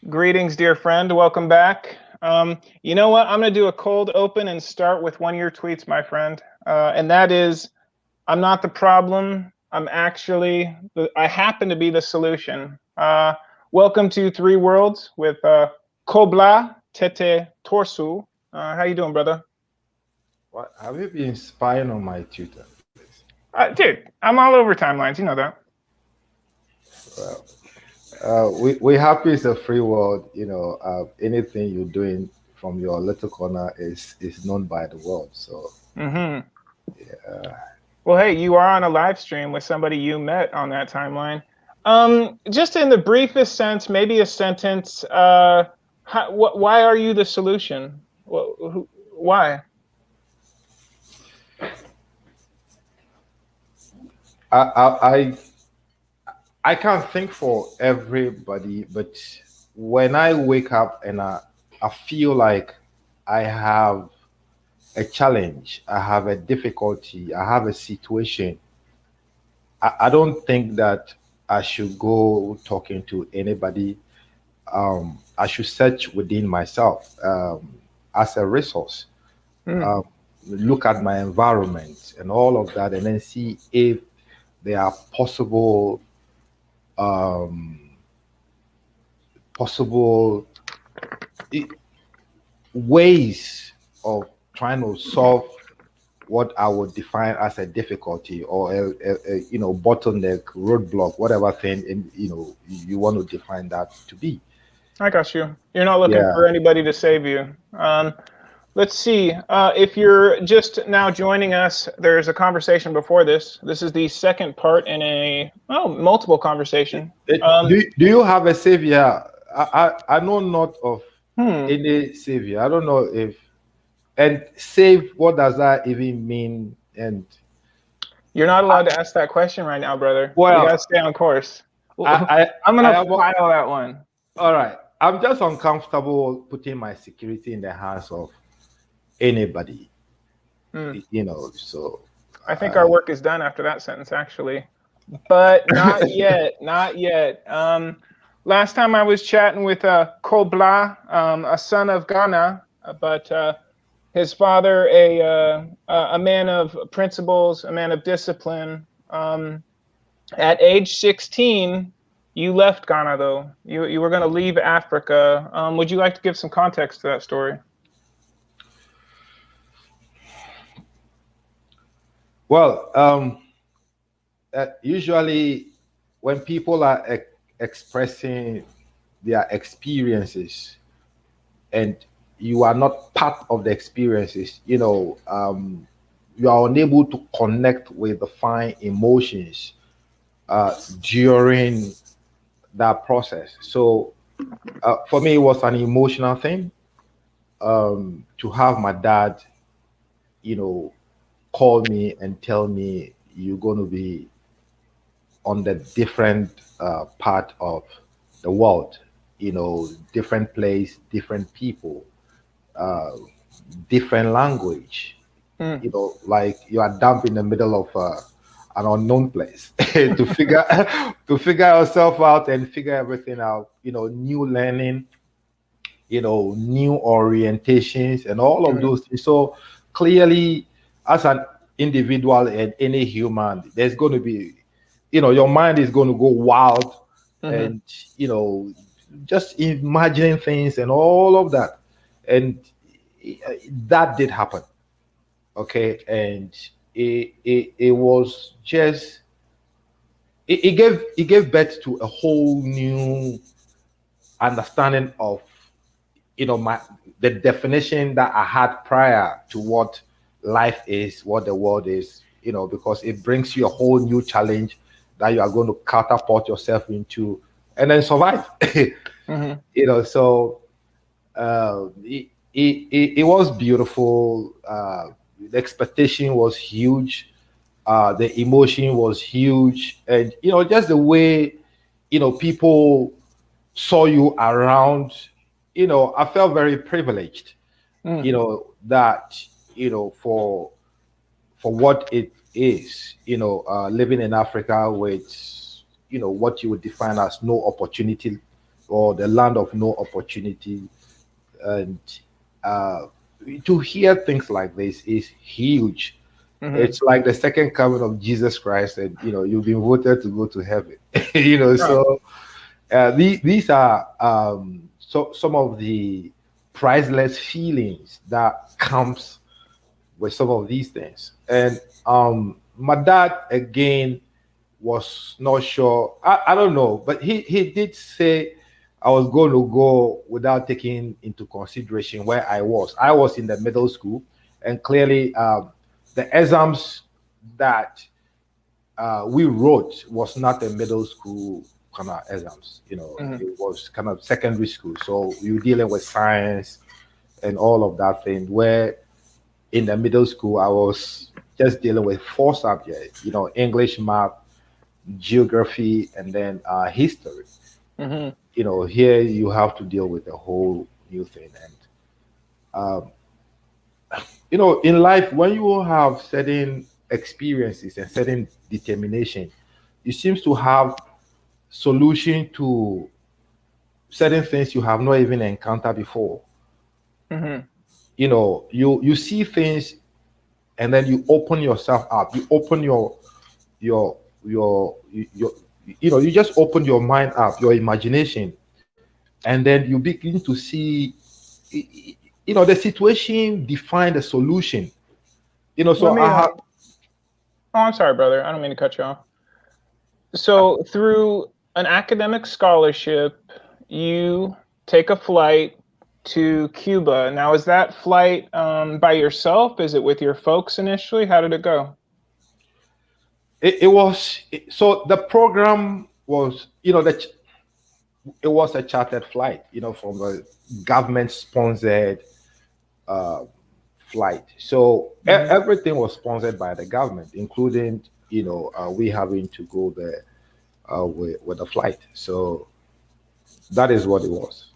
Greetings, dear friend. Welcome back. You know what? I'm going to do a cold open and start with one of your tweets, my friend. And that is, I'm not the problem. I happen to be the solution. Welcome to Three Worlds with Kwabla Tete Torsu. How you doing, brother? What have you been spying on my Twitter, please? Dude, I'm all over timelines. You know that. Well, we happy it's a free world. Anything you're doing from your little corner is known by the world. So hmm yeah, Well, hey, you are on a live stream with somebody you met on that timeline. Just in the briefest sense, maybe a sentence. Why are you the solution? Why? I I I, I can't think for everybody, but when I wake up and I feel like I have a challenge, I have a difficulty, I have a situation. I don't think that I should go talking to anybody. I should search within myself as a resource. Hmm. Um, Look at my environment and all of that, and then see if there are um, possible i- ways of trying to solve what I would define as a difficulty or a bottleneck, roadblock, whatever thing, and you want to define that to be. I got you. You're not looking Yeah. for anybody to save you. Let's see. If you're just now joining us, there's a conversation before this. This is the second part in a multiple conversation. Um, Do you have a savior? I know not of hmm. any savior. I don't know if and save. What does that even mean? And You're not I, allowed to ask that question right now, brother. We well, gotta stay on course. I I'm I gonna am file that one. all right. I'm just uncomfortable putting my security in the hands of anybody. Hmm. So I think our uh, work is done after that sentence, actually, but not yet. Not yet. Last time I was chatting with Kwabla, a son of Ghana, but his father, a man of principles, a man of discipline. At age 16, you left Ghana, though. You were going to leave Africa. Would you like to give some context to that story? well, usually when people are expressing their experiences and you are not part of the experiences, you are unable to connect with the fine emotions during that process. So for me, it was an emotional thing to have my dad, you know, call me and tell me you're going to be on the different part of the world, different place, different people, uh, different language, Mm, like you are dumped in the middle of an unknown place to figure to figure yourself out and figure everything out. New learning, new orientations, and all of mm, those things. So clearly, as an individual and any human, there's going to be, your mind is going to go wild, hmm and you know, just imagining things and all of that, and that did happen. Okay, and it was just it gave birth to a whole new understanding of my the definition that I had prior to what life is, what the world is, because it brings you a whole new challenge that you are going to catapult yourself into and then survive. hmm So it was beautiful. The expectation was huge. The emotion was huge, and just the way people saw you around. I felt very privileged. mm, That for what it is. Living in Africa with what you would define as no opportunity or the land of no opportunity. And uh, to hear things like this is huge. Mm-hmm. It's like the second coming of Jesus Christ, and you've been voted to go to heaven. Oh. So these are some of the priceless feelings that comes with some of these things. And my dad again was not sure. I don't know, but he did say I was going to go without taking into consideration where I was. I was in the middle school, and clearly the exams that we wrote was not a middle school kind of exams. Mm-hmm. It was kind of secondary school. So you were dealing with science and all of that thing. Where in the middle school, I was just dealing with four subjects. English, math, geography, and then history. Mm-hmm. Here you have to deal with a whole new thing. And in life, when you have certain experiences and certain determination, you seems to have solution to certain things you have not even encountered before. Mm-hmm. You see things, and then you open yourself up. You open your your you just open your mind up, your imagination, and then you begin to see the situation define the solution. Let So me. I have. Oh, I'm sorry, brother. I don't mean to cut you off. So, through an academic scholarship, you take a flight to Cuba. Now, is that flight by yourself? Is it with your folks initially? How did it go? It was so the program was it was a chartered flight, from a government sponsored uh, flight. So Mm-hmm. everything was sponsored by the government, including we having to go there with the flight. So that is what it was.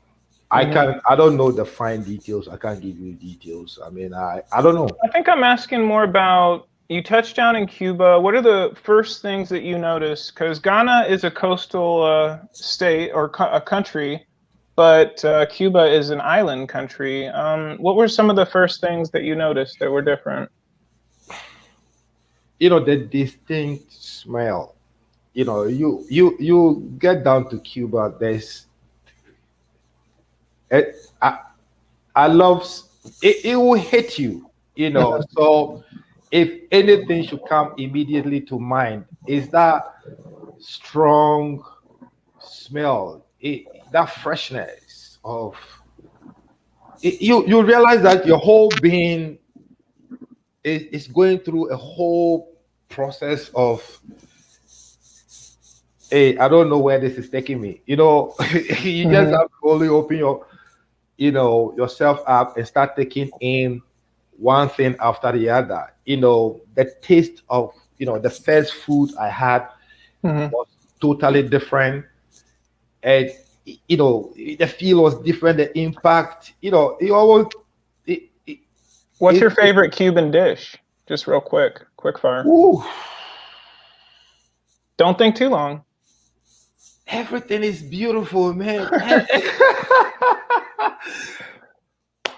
Mm-hmm. I don't know the fine details. I can't give you details. I mean, I don't know. I think I'm asking more about you touched down in Cuba. What are the first things that you noticed? Because Ghana is a coastal state or a country, but Cuba is an island country. What were some of the first things that you noticed that were different? The distinct smell. You get down to Cuba. It, I, I love it. It will hit you. So if anything should come immediately to mind, is that strong smell, that freshness of you realize that your whole being is going through a whole process of, hey, I don't know where this is taking me. You just Mm-hmm. have to only open yourself up and start taking in one thing after the other. The taste of the first food I had Mm-hmm. was totally different. And the feel was different, the impact, it almost it, What's your it favorite Cuban dish? Just real quick fire. ooh, Don't think too long. everything is beautiful, man.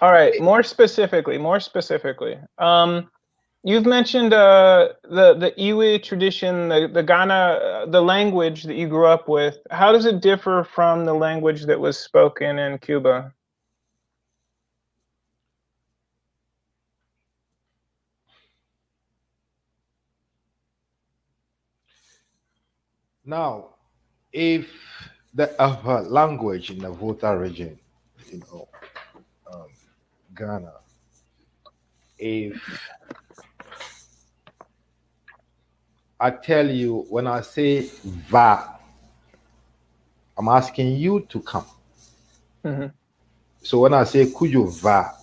All right, more specifically. You've mentioned the Iwi tradition, the Ghana, the language that you grew up with. How does it differ from the language that was spoken in Cuba? Now, if the other language in the Volta region, you know, um, Ghana, if I tell you when I say va, I'm asking you to come. Hmm. So when I say Cujo va,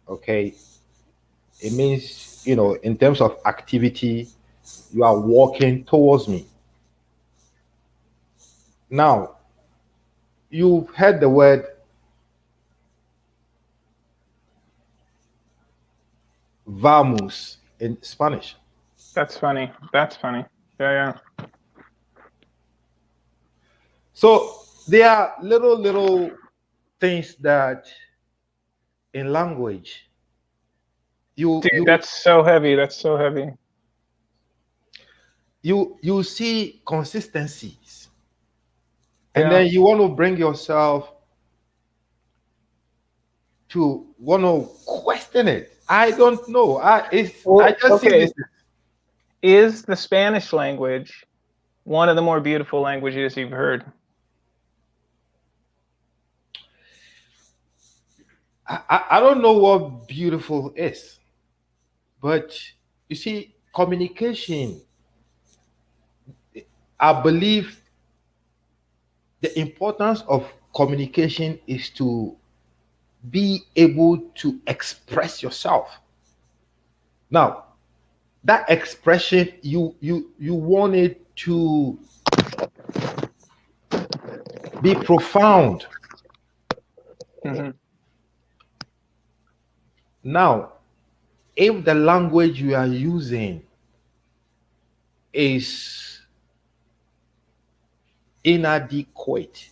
okay, it means in terms of activity, you are walking towards me. Now, you've heard the word vamos in Spanish. That's funny. That's funny. Yeah, yeah. So there are little things that in language you Dude, you that's so heavy. That's so heavy. you see consistencies, and Yeah. then you want to bring yourself to want to question it. I don't know. I Well, just see okay. this. Is the Spanish language one of the more beautiful languages you've heard? I don't know what beautiful is, but you see, communication. I believe the importance of communication is to be able to express yourself. Now, that expression, you want it to be profound. Hmm. Now, if the language you are using is inadequate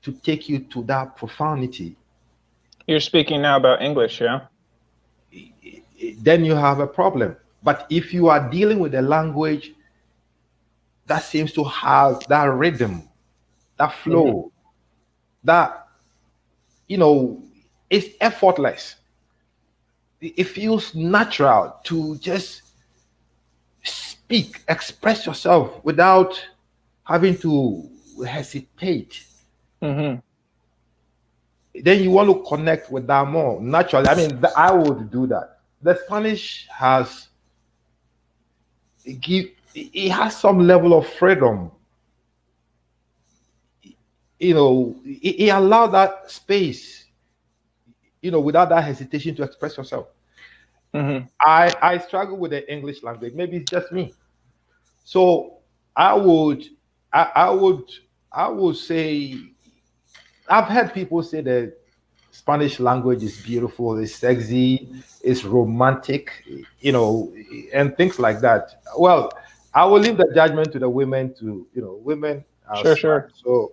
to take you to that profundity, You're speaking now about English, yeah? then you have a problem. But if you are dealing with a language that seems to have that rhythm, that Hmm. flow, that, you know, it's effortless. It feels natural to just speak, express yourself without having to hesitate. Hmm. Then you want to connect with that more naturally. I mean, I would do that. The Spanish has it has some level of freedom. It allowed that space, without that hesitation to express yourself. Hmm. I struggle with the English language. Maybe it's just me. So I would I, I would I would say I've heard people say that Spanish language is beautiful, it's sexy, it's romantic, and things like that. Well, I will leave the judgment to the women. Women are Sure, smart, sure. so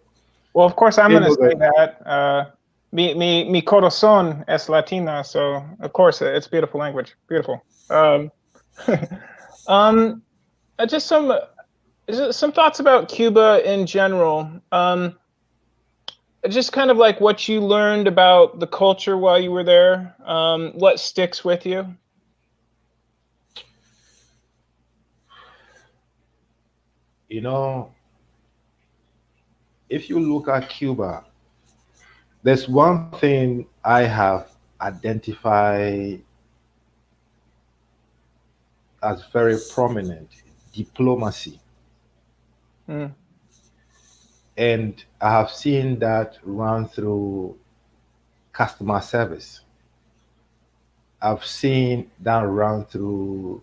Well, of course, I'm they going to know say that. that. Mi corazón es latina, so of course it's beautiful language. Beautiful. um, just some thoughts about Cuba in general. Just kind of like what you learned about the culture while you were there. What sticks with you? You know, if you look at Cuba, there's one thing I have identified as very prominent: diplomacy. Mm, And I have seen that run through customer service. I've seen that run through,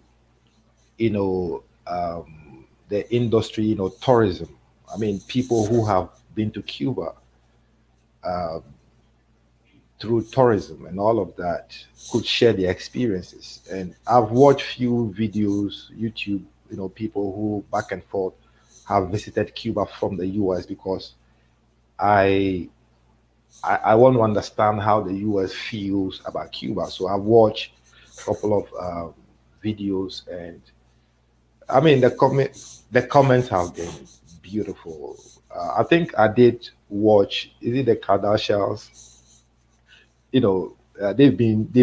the industry, tourism. I mean, people who have been to Cuba through tourism and all of that could share their experiences. And I've watched few videos, YouTube, people who back and forth have visited Cuba from the US because I I want to understand how the US feels about Cuba. So I've watched a couple of videos, and I mean the comments have been beautiful. I think I did watch. Is it the Kardashians? They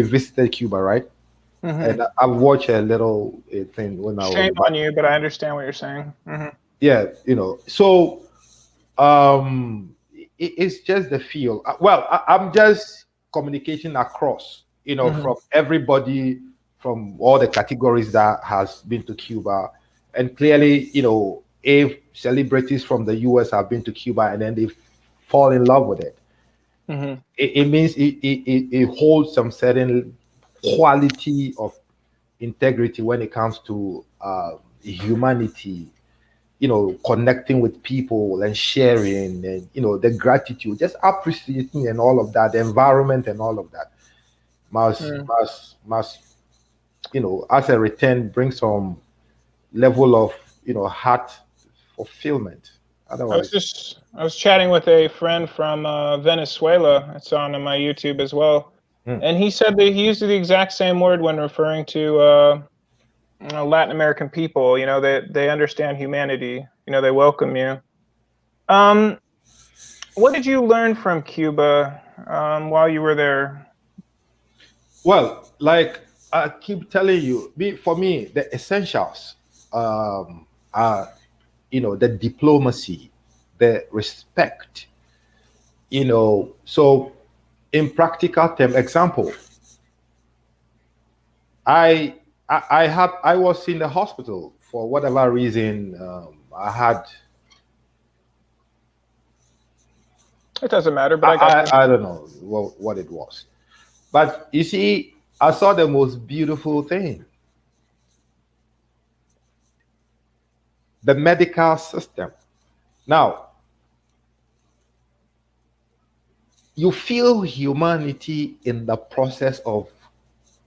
visited Cuba, right? hmm. And I've watched a little thing when I was Shame back. on you, but I understand what you're saying. Hmm. Yeah, so it's just the feel. Well, I'm just communicating across, Hmm. from everybody, from all the categories that has been to Cuba. And clearly, if celebrities from the US have been to Cuba and then they fall in love with it, Hmm. it means it holds some certain quality of integrity when it comes to humanity, connecting with people and sharing, and the gratitude, just appreciating and all of that, the environment and all of that must as a return bring some level of heart fulfillment. Otherwise, I was chatting with a friend from Venezuela. It's on my YouTube as well, mm, and he said that he used the exact same word when referring to Latin American people. You know, they understand humanity. You know, they welcome you. Um, what did you learn from Cuba while you were there? well, like I keep telling you, for me, the essentials are, the diplomacy, the respect, So, in practical term, example, I, I was in the hospital for whatever reason. I had, It doesn't matter, but I got you. I don't know what it was, but you see, I saw the most beautiful thing: the medical system. Now, you feel humanity in the process of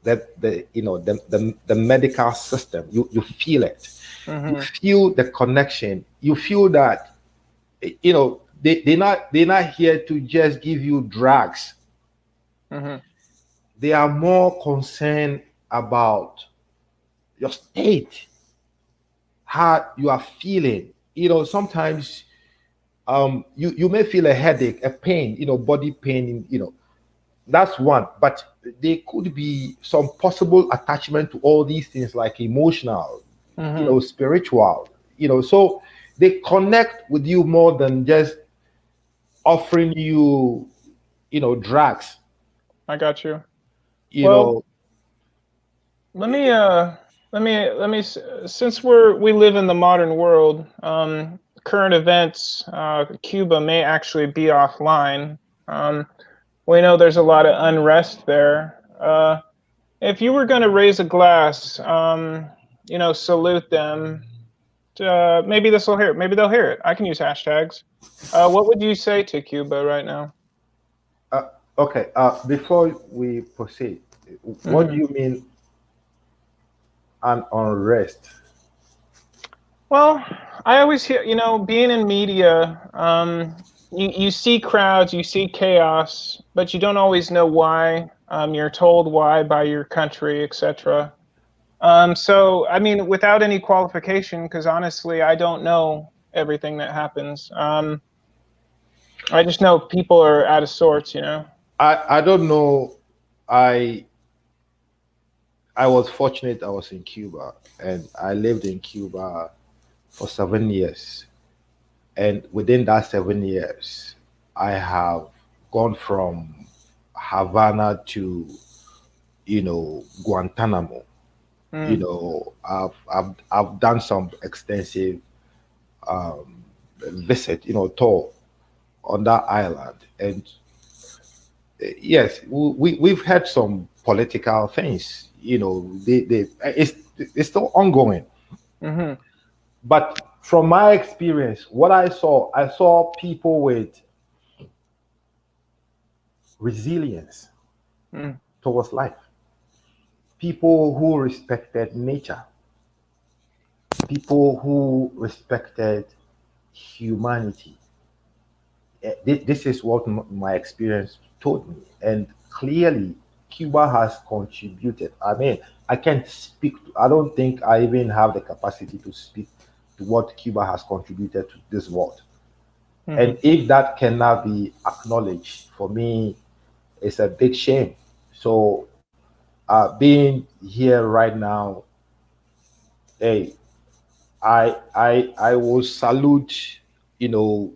the medical system. You feel it. You Hmm. feel the connection. You feel that they're not here to just give you drugs. Hmm. They are more concerned about your state, how you are feeling. Sometimes you may feel a headache, a pain, body pain, that's one. But there could be some possible attachment to all these things, like emotional, Hmm. spiritual, so they connect with you more than just offering you, drugs, I got you. you Well, know. let me since we live in the modern world, current events, Cuba may actually be offline. Um, we know there's a lot of unrest there. If you were going to raise a glass, salute them. Maybe this will hear it. Maybe they'll hear it. I can use hashtags. What would you say to Cuba right now? uh, okay, before we proceed, what do Hmm. you mean an unrest? Well, I always hear, being in media, you see crowds, you see chaos, but you don't always know why. You're told why by your country, etc. So, I mean, without any qualification, because honestly, I don't know everything that happens. I just know people are out of sorts. I don't know. I i was fortunate. I was in Cuba, and I lived in Cuba for 7 years. And within that 7 years, I have gone from Havana to, Guantanamo. Mm. I've done some extensive um, visit, tour on that island. And yes, we've had some political things, it's still ongoing. Hmm. But from my experience, what I saw people with resilience Mm. towards life, people who respected nature, people who respected humanity. This is what my experience told me. And clearly, Cuba has contributed. I mean, I can't speak, I don't think I even have the capacity to speak to what Cuba has contributed to this world. Hmm. And if that cannot be acknowledged, for me, it's a big shame. So, being here right now, hey, I will salute, you know,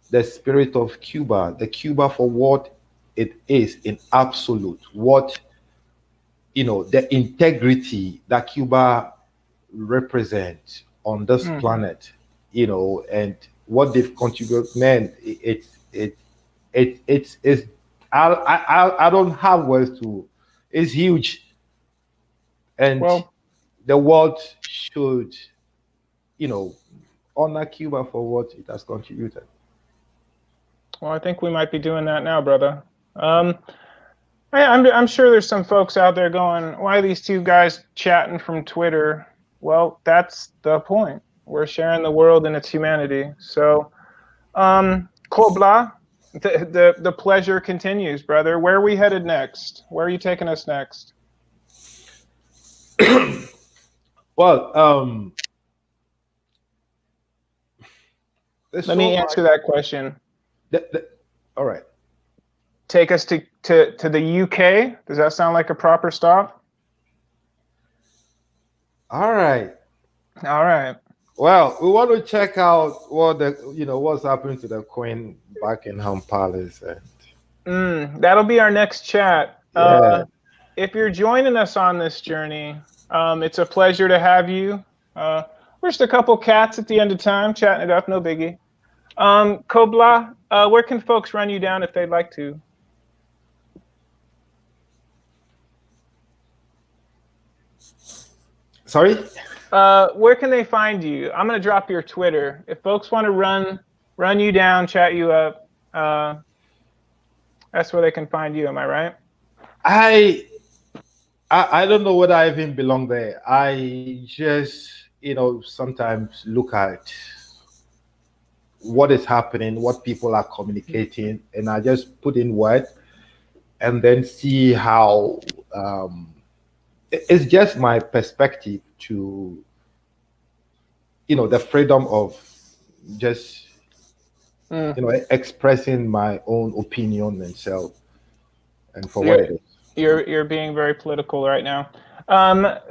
the spirit of Cuba, the Cuba for what it is in absolute, what, the integrity that Cuba represents on this Mm. planet, and what they've contributed. Man, it's I don't have words to. It's huge, and Well, the world should, you know, honor Cuba for what it has contributed. I think we might be doing that now, brother. Um, I'm sure there's some folks out there going, "Why are these two guys chatting from Twitter?" Well, that's the point. We're sharing the world and its humanity. So, Kwabla, the pleasure continues, brother. Where are we headed next? Where are you taking us next? Well, there's Let so me much. answer that question. All right. Take us to the UK. Does that sound like a proper stop? All right. All right. Well, we want to check out what what's happening to the Queen Buckingham Palace. That'll be our next chat. Yeah. If you're joining us on this journey, it's a pleasure to have you. We're just a couple cats at the end of time, chatting it up, no biggie. Kwabla, where can folks run you down if they'd like to? Sorry? Where can they find you? I'm gonna drop your Twitter. If folks want to run you down, chat you up, that's where they can find you. Am I right? I don't know whether I even belong there. I just, sometimes look at what is happening, what people are communicating, and I just put in words and then see how it's just my perspective to, the freedom of just, expressing my own opinion and self and for what it is. You're being very political right now.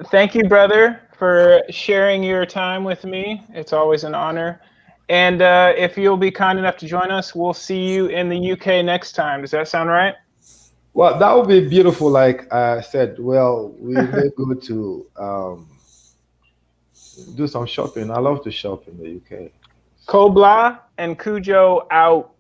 Thank you, brother, for sharing your time with me. It's always an honor. And if you'll be kind enough to join us, we'll see you in the UK next time. Does that sound right? Well, that would be beautiful. Like I said, well, we may go to do some shopping. I love to shop in the UK. Kwabla and Cujo out.